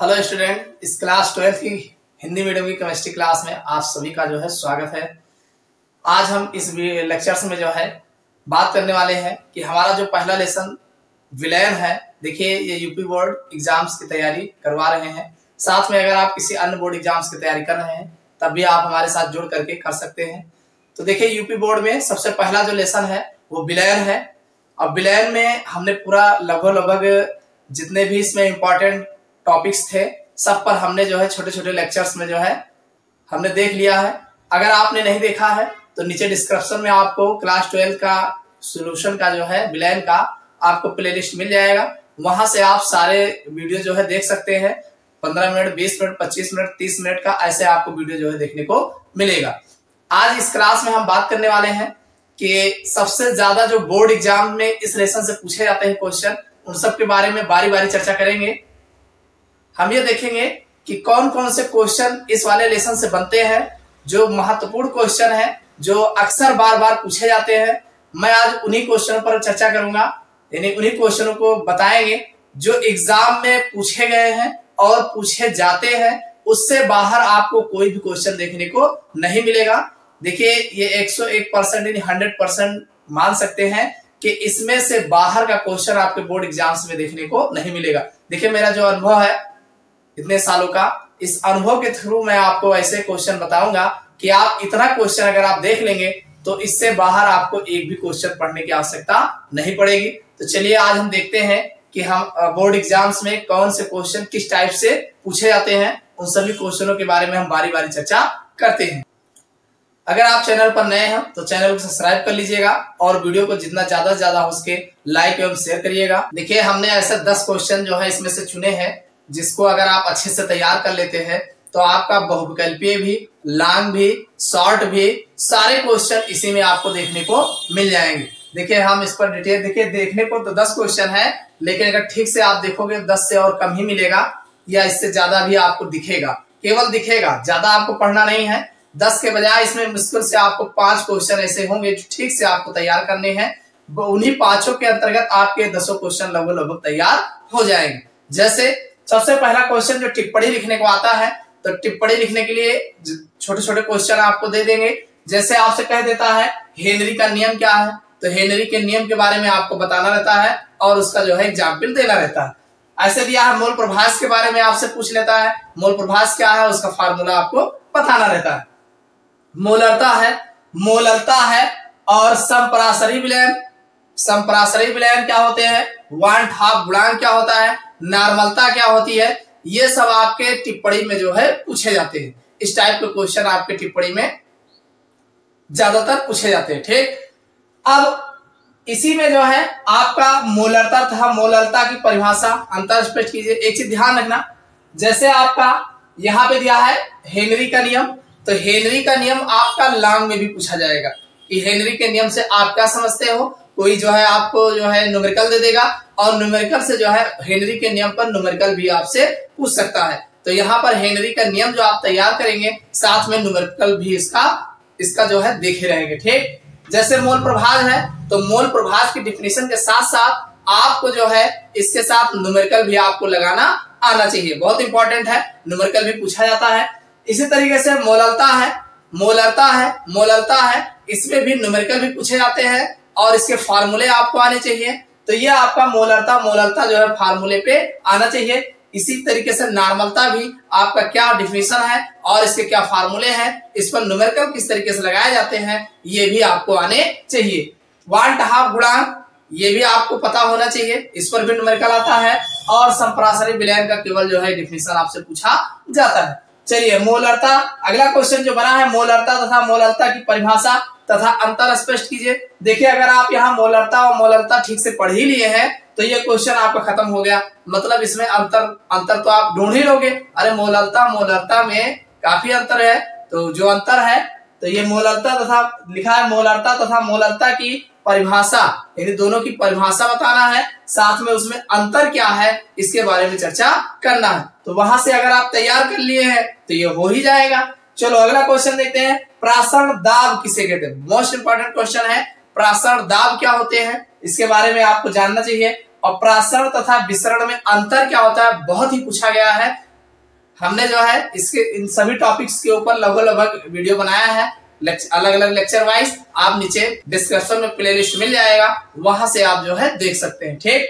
Hello student, इस class 12th की Hindi medium की केमिस्ट्री क्लास में आप सभी का जो है स्वागत है। आज हम इस लेक्चर्स में जो है बात करने वाले हैं कि हमारा जो पहला लेसन विलयन है। देखिए, ये यूपी बोर्ड एग्जाम्स की तैयारी करवा रहे हैं। साथ में अगर आप किसी अन्य बोर्ड एग्जाम्स की तैयारी कर रहे हैं तब भी आप हमारे साथ जुड़ करके कर सकते हैं। तो देखिए, यूपी बोर्ड में सबसे पहला जो लेसन है वो विलयन है। अब विलयन में हमने पूरा लगभग जितने भी इसमें इंपॉर्टेंट टॉपिक्स थे सब पर हमने जो है छोटे छोटे लेक्चर्स में जो है हमने देख लिया है। अगर आपने नहीं देखा है तो नीचे डिस्क्रिप्शन में आपको क्लास 12 का सॉल्यूशन का जो है विलयन का आपको प्लेलिस्ट मिल जाएगा। वहां से आप सारे वीडियो जो है देख सकते हैं। 15 मिनट, 20 मिनट, 25 मिनट, 30 मिनट का ऐसे आपको वीडियो जो है देखने को मिलेगा। आज इस क्लास में हम बात करने वाले हैं कि सबसे ज्यादा जो बोर्ड एग्जाम में इस लेसन से पूछे जाते हैं क्वेश्चन, उन सब के बारे में बारी बारी चर्चा करेंगे। हम ये देखेंगे कि कौन कौन से क्वेश्चन इस वाले लेसन से बनते हैं, जो महत्वपूर्ण क्वेश्चन है, जो अक्सर बार बार पूछे जाते हैं। मैं आज उन्हीं क्वेश्चनों पर चर्चा करूंगा, यानी उन्हीं क्वेश्चनों को बताएंगे जो एग्जाम में पूछे गए हैं और पूछे जाते हैं। उससे बाहर आपको कोई भी क्वेश्चन देखने को नहीं मिलेगा। देखिए, ये 101% यानी 100% मान सकते हैं कि इसमें से बाहर का क्वेश्चन आपके बोर्ड एग्जाम्स में देखने को नहीं मिलेगा। देखिए, मेरा जो अनुभव है इतने सालों का, इस अनुभव के थ्रू मैं आपको ऐसे क्वेश्चन बताऊंगा कि आप इतना क्वेश्चन अगर आप देख लेंगे तो इससे बाहर आपको एक भी क्वेश्चन पढ़ने की आवश्यकता नहीं पड़ेगी। तो चलिए आज हम देखते हैं कि हम बोर्ड एग्जाम्स में कौन से क्वेश्चन किस टाइप से पूछे जाते हैं। उन सभी क्वेश्चनों के बारे में हम बारी बारी चर्चा करते हैं। अगर आप चैनल पर नए हैं तो चैनल को सब्सक्राइब कर लीजिएगा और वीडियो को जितना ज्यादा से ज्यादा हो सके लाइक एवं शेयर करिएगा। देखिए, हमने ऐसे 10 क्वेश्चन जो है इसमें से चुने हैं, जिसको अगर आप अच्छे से तैयार कर लेते हैं तो आपका बहुविकल्पीय भी, लॉन्ग भी, शॉर्ट भी, सारे क्वेश्चन इसी में आपको देखने को मिल जाएंगे। देखिए, हम इस पर डिटेल देखिए, देखने को तो 10 क्वेश्चन है, लेकिन अगर ठीक से आप देखोगे 10 से और कम ही मिलेगा या इससे ज्यादा भी आपको दिखेगा, केवल दिखेगा, ज्यादा आपको पढ़ना नहीं है। 10 के बजाय इसमें मुश्किल से आपको 5 क्वेश्चन ऐसे होंगे जो ठीक से आपको तैयार करने हैं। उन्हीं 5 के अंतर्गत आपके 10 क्वेश्चन लगभग तैयार हो जाएंगे। जैसे सबसे पहला क्वेश्चन जो टिप्पणी लिखने को आता है, तो टिप्पणी लिखने के लिए छोटे छोटे क्वेश्चन आपको दे देंगे। जैसे आपसे कह देता है हेनरी का नियम क्या है, तो हेनरी के नियम के बारे में आपको बताना रहता है और उसका जो है एग्जाम्पल देना रहता है। ऐसे दिया है मोल प्रभास के बारे में आपसे पूछ लेता है, मोल प्रभास क्या है उसका फार्मूला आपको बताना रहता है। मोलरता है और संपरासरी विलयन, संपरासरी विलयन क्या होते हैं, वन हाफ गुणांक क्या होता है, नॉर्मलता क्या होती है, ये सब आपके टिप्पणी में जो है पूछे जाते हैं। इस टाइप के क्वेश्चन आपके टिप्पणी में ज्यादातर पूछे जाते हैं। ठीक, अब इसी में जो है आपका मोलरता तथा मोलरता की परिभाषा अंतर स्पष्ट कीजिए। एक चीज ध्यान रखना, जैसे आपका यहाँ पे दिया है हेनरी का नियम, तो हेनरी का नियम आपका लॉन्ग में भी पूछा जाएगा कि हेनरी के नियम से आप क्या समझते हो। कोई जो है आपको जो है न्यूमेरिकल दे देगा और न्यूमेरिकल से जो है हेनरी के नियम पर न्यूमेरिकल भी आपसे पूछ सकता है। तो यहाँ पर हेनरी का नियम जो आप तैयार करेंगे साथ में न्यूमेरिकल भी इसका जो है देखे रहेंगे। ठीक, जैसे मोल प्रभाव है तो मोल प्रभाव की डिफिनेशन के साथ साथ आपको जो है इसके साथ न्यूमेरिकल भी आपको लगाना आना चाहिए। बहुत इंपॉर्टेंट है, न्यूमेरिकल भी पूछा जाता है। इसी तरीके से मोलरता है, इसमें भी न्यूमेरिकल भी पूछे जाते हैं और इसके फार्मूले आपको आने चाहिए। तो ये आपका मोलरता जो है फार्मूले पे आना चाहिए। इसी तरीके से नॉर्मलता भी आपका क्या डिफिनेशन है और इसके क्या फार्मूले हैं, इस पर न्यूमेरिकल किस तरीके से लगाए जाते हैं, ये भी आपको आने चाहिए। वन हाफ गुणांक, ये भी आपको पता होना चाहिए, इस पर भी न्यूमेरिकल आता है। और संपरासरी विलयन का केवल जो है डिफिनेशन आपसे पूछा जाता है। चलिए, मोलरता, अगला क्वेश्चन जो बना है मोलरता तथा मोलरता की परिभाषा तथा अंतर स्पष्ट कीजिए। देखिए, अगर आप यहाँ मोलरता और मोलरता ठीक से पढ़ ही लिए हैं तो ये क्वेश्चन आपका खत्म हो गया। मतलब इसमें अंतर तो आप ढूंढ ही लोगे। अरे मोलरता में काफी अंतर है, तो जो अंतर है तो ये मोलरता तथा लिखा है मोलरता तथा मोलरता की परिभाषा, यानी दोनों की परिभाषा बताना है, साथ में उसमें अंतर क्या है इसके बारे में चर्चा करना है। तो वहां से अगर आप तैयार कर लिए हैं तो ये हो ही जाएगा। चलो अगला क्वेश्चन देखते हैं, प्रासरण दाब किसे कहते हैं। मोस्ट इंपॉर्टेंट क्वेश्चन है, प्रासरण दाब क्या होते हैं इसके बारे में आपको जानना चाहिए। और प्रासरण तथा विसरण में अंतर क्या होता है बहुत ही पूछा गया है। हमने जो है इसके इन सभी टॉपिक्स के ऊपर लगभग वीडियो बनाया है, अलग अलग लेक्चर वाइज। आप नीचे डिस्क्रिप्शन में प्लेलिस्ट मिल जाएगा, वहां से आप जो है देख सकते हैं। ठीक,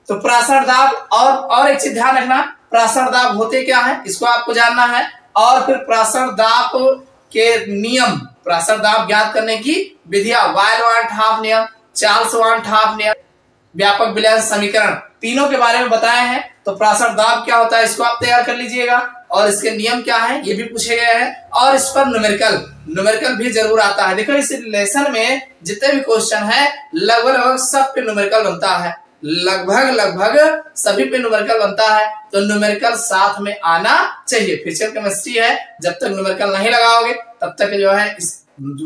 तो प्रासर दाब और एक चीज ध्यान रखना, प्रासर दाब होते क्या है इसको आपको जानना है, और फिर प्रासर दाब के नियम, प्रासर दाब ज्ञात करने की विधियां, वायल वांट हाफ नियम, चार्ल्स वांट हाफ नियम, व्यापक विलयन समीकरण, तीनों के बारे में बताए हैं। तो प्रासर दाब क्या होता है इसको आप तैयार कर लीजिएगा, और इसके नियम क्या है ये भी पूछे गए हैं, और इस पर न्यूमेरिकल भी जरूर आता है। देखो इस लेसन में जितने भी क्वेश्चन है लगभग सब पे न्यूमेरिकल बनता है, लगभग सभी पे न्यूमेरिकल बनता है। तो न्यूमेरिकल साथ में आना चाहिए। फिजिकल केमिस्ट्री है, जब तक न्यूमेरिकल नहीं लगाओगे तब तक जो है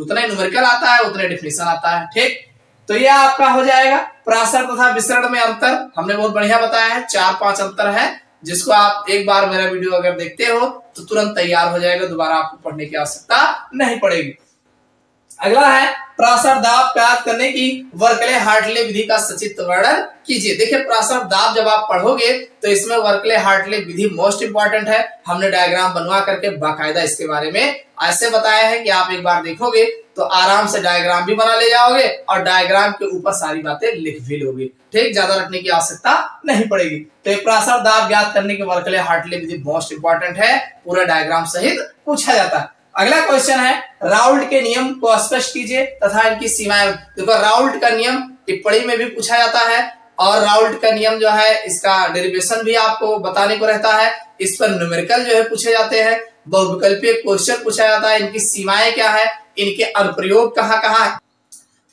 उतना न्यूमेरिकल आता है उतने डेफिनेशन आता है। ठीक, तो ये आपका हो जाएगा प्रासर तथा विसरण में अंतर। हमने बहुत बढ़िया बताया है, 4-5 अंतर है, जिसको आप एक बार मेरा वीडियो अगर देखते हो तो तुरंत तैयार हो जाएगा, दोबारा आपको पढ़ने की आवश्यकता नहीं पड़ेगी। अगला है प्रासर दाब प्राप्त करने की वर्कले हार्टले विधि का सचित्र वर्णन कीजिए। देखिए प्रासर दाब जब आप पढ़ोगे तो इसमें वर्कले हार्टले विधि मोस्ट इंपॉर्टेंट है। हमने डायग्राम बनवा करके बाकायदा इसके बारे में ऐसे बताया है कि आप एक बार देखोगे तो आराम से डायग्राम भी बना ले जाओगे और डायग्राम के ऊपर सारी बातें लिख भी लोगे। ठीक, ज्यादा रखने की आवश्यकता नहीं पड़ेगी। तो प्रासर दाब ज्ञात करने की वर्कले हार्टले विधि मोस्ट इंपॉर्टेंट है, पूरा डायग्राम सहित पूछा जाता है। अगला क्वेश्चन है राउल्ट के नियम को स्पष्ट कीजिए तथा इनकी सीमाएं। देखो राउल्ट का नियम टिप्पणी में भी पूछा जाता है, और राउल्ट का नियम जो है इसका डेरिवेशन भी आपको बताने को रहता है। इस पर न्यूमेरिकल जो है पूछे जाते हैं, बहुविकल्पीय क्वेश्चन पूछा जाता है, इनकी सीमाएं क्या है, इनके अनुप्रयोग कहाँ है।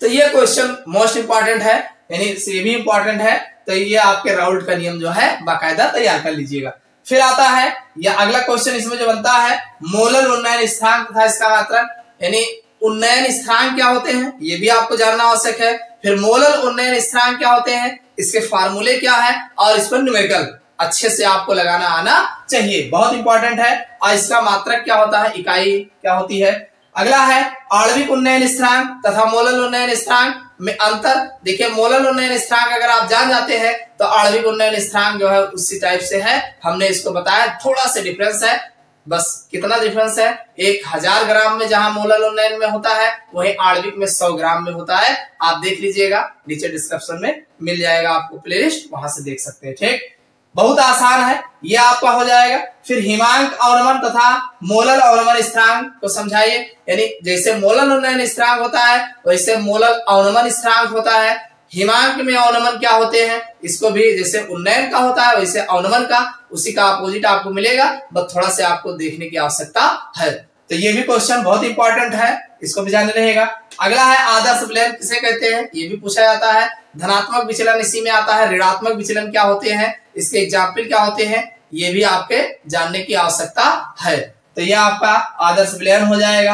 तो ये क्वेश्चन मोस्ट इंपॉर्टेंट है, यानी ये भी इंपॉर्टेंट है। तो ये आपके राउल्ट का नियम जो है बाकायदा तैयार कर लीजिएगा। फिर आता है या अगला क्वेश्चन इसमें जो बनता है मोलर उन्नयन स्थिरांक तथा इसका मात्रक, यानी उन्नयन स्थिरांक क्या होते हैं ये भी आपको जानना आवश्यक है। फिर मोलर उन्नयन स्थिरांक क्या होते हैं, इसके फार्मूले क्या है, और इस पर न्यूमेरिकल अच्छे से आपको लगाना आना चाहिए, बहुत इंपॉर्टेंट है। और इसका मात्रक क्या होता है, इकाई क्या होती है। अगला है आणविक उन्नयन स्थिरांक तथा मोलर उन्नयन स्थिरांक में अंतर। देखिए मोलर उन्नयन स्थिरांक अगर आप जान जाते हैं तो आणविक उन्नयन स्थिरांक जो है उसी टाइप से है, हमने इसको बताया, थोड़ा सा डिफरेंस है, बस कितना डिफरेंस है, 1000 ग्राम में जहां मोलर उन्नयन में होता है वही आणविक में 100 ग्राम में होता है। आप देख लीजिएगा, नीचे डिस्क्रिप्शन में मिल जाएगा आपको प्लेलिस्ट, वहां से देख सकते हैं। ठीक, बहुत आसान है, ये आपका हो जाएगा। फिर हिमांक अवनमन तथा मोलर अवनमन स्थिरांक को समझाइए, यानी जैसे मोलर उन्नयन स्थिरांक होता है वैसे मोलर अवनमन स्थिरांक होता है। हिमांक में अवनमन क्या होते हैं, इसको भी जैसे उन्नयन का होता है वैसे अवनमन का, उसी का अपोजिट आपको मिलेगा, बस थोड़ा से आपको देखने की आवश्यकता है। तो ये भी क्वेश्चन बहुत इंपॉर्टेंट है, इसको भी जानना रहेगा। अगला है आदर्श विलयन किसे कहते हैं, ये भी पूछा जाता है। धनात्मक विचलन इसी में आता है, ऋणात्मक विचलन क्या होते हैं, इसके एग्जाम्पल क्या होते हैं, ये भी आपके जानने की आवश्यकता है। तो ये आपका आदर्श विलयन हो जाएगा।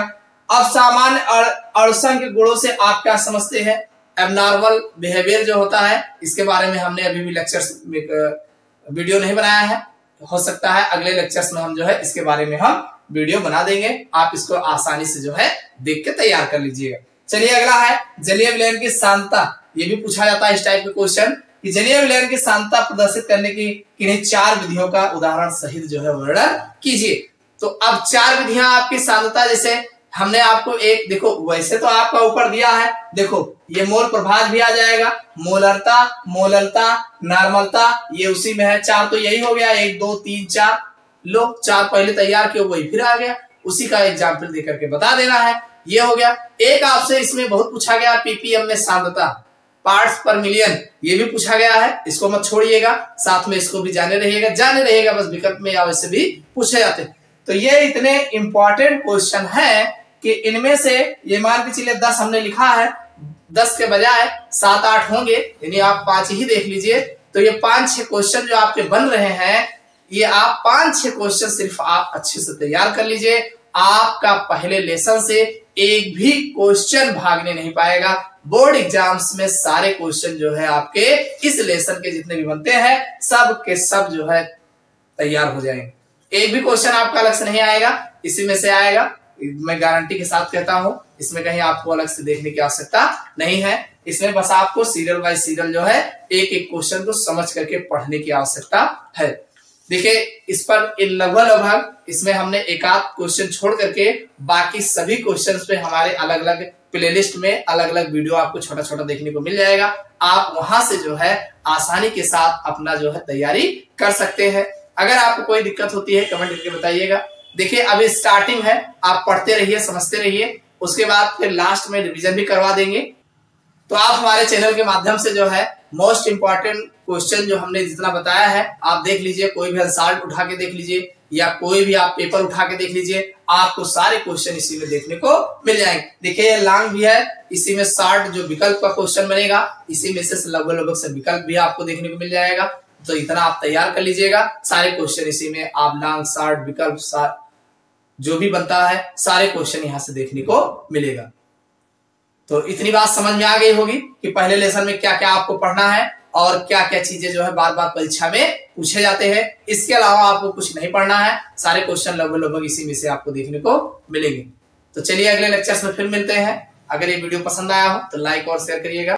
अब सामान्य अणुसंख्य गुणों से आप क्या समझते हैं, एबनॉर्मल बिहेवियर जो होता है, इसके बारे में हमने अभी भी लेक्चर्स में वीडियो नहीं बनाया है, हो सकता है अगले लेक्चर्स में हम जो है इसके बारे में हम वीडियो बना देंगे, आप इसको आसानी से जो है देख के तैयार कर लीजिएगा। चलिए अगला है जलीय विलयन की सांद्रता, ये भी पूछा जाता है इस टाइप के क्वेश्चन कि जलीय विलयन की सांद्रता प्रदर्शित करने की किन्हीं 4 विधियों का उदाहरण सहित जो है वर्णन कीजिए। तो अब 4 विधियां आपकी सांद्रता, जैसे हमने आपको एक, देखो वैसे तो आपका ऊपर दिया है, देखो ये मोल प्रभाव भी आ जाएगा, मोलरता, मोललता, नॉर्मलता, ये उसी में है। 4 तो यही हो गया, 1 2 3 4, लो 4 पहले तैयार किए वही फिर आ गया, उसी का एग्जाम्पल देकर के बता देना है, ये हो गया। एक आपसे इसमें बहुत पूछा गया पीपीएम में सांद्रता, पार्ट्स पर मिलियन, ये भी पूछा गया है, इसको मत छोड़िएगा, साथ में इसको भी जाने रहिएगा, बस विकल्प में या वैसे भी पूछे जाते हैं। तो ये इतने इंपॉर्टेंट क्वेश्चन है कि इनमें से ये मान के चलिए 10 हमने लिखा है, 10 के बजाय 7-8 होंगे, यानी आप 5 ही देख लीजिए। तो ये 5-6 क्वेश्चन जो आपके बन रहे हैं, ये आप 5-6 क्वेश्चन सिर्फ आप अच्छे से तैयार कर लीजिए, आपका पहले लेसन से एक भी क्वेश्चन भागने नहीं पाएगा। बोर्ड एग्जाम्स में सारे क्वेश्चन जो है आपके इस लेसन के जितने भी बनते हैं सब के सब जो है तैयार हो जाएंगे, एक भी क्वेश्चन आपका अलग से नहीं आएगा, इसी में से आएगा, मैं गारंटी के साथ कहता हूं। इसमें कहीं आपको अलग से देखने की आवश्यकता नहीं है, इसमें बस आपको सीरियल बाय सीरियल जो है एक एक क्वेश्चन को समझ करके पढ़ने की आवश्यकता है। देखिए इस पर लगभग इसमें हमने एक आध क्वेश्चन छोड़ करके बाकी सभी क्वेश्चंस पे हमारे अलग अलग प्लेलिस्ट में अलग अलग वीडियो आपको छोटा छोटा देखने को मिल जाएगा। आप वहां से जो है आसानी के साथ अपना जो है तैयारी कर सकते हैं। अगर आपको कोई दिक्कत होती है कमेंट करके बताइएगा। देखिए अभी स्टार्टिंग है, आप पढ़ते रहिए, समझते रहिए, उसके बाद फिर लास्ट में रिवीजन भी करवा देंगे। तो आप हमारे चैनल के माध्यम से जो है मोस्ट इंपॉर्टेंट क्वेश्चन जो हमने जितना बताया है आप देख लीजिए, कोई भी आंसर उठा के देख लीजिए या कोई भी आप पेपर उठा के देख लीजिए, आपको सारे क्वेश्चन इसी में देखने को मिल जाएंगे। देखिए ये लॉन्ग भी है, इसी में 60 जो विकल्प का क्वेश्चन बनेगा इसी में से लगभग से विकल्प भी आपको देखने को मिल जाएगा। तो इतना आप तैयार कर लीजिएगा, सारे क्वेश्चन इसी में आप लॉन्ग शॉर्ट विकल्प जो भी बनता है सारे क्वेश्चन यहाँ से देखने को मिलेगा। तो इतनी बात समझ में आ गई होगी कि पहले लेसन में क्या क्या आपको पढ़ना है और क्या क्या चीजें जो है बार बार परीक्षा में पूछे जाते हैं। इसके अलावा आपको कुछ नहीं पढ़ना है, सारे क्वेश्चन लगभग इसी में से आपको देखने को मिलेंगे। तो चलिए अगले लेक्चर्स में फिर मिलते हैं। अगर ये वीडियो पसंद आया हो तो लाइक और शेयर करिएगा।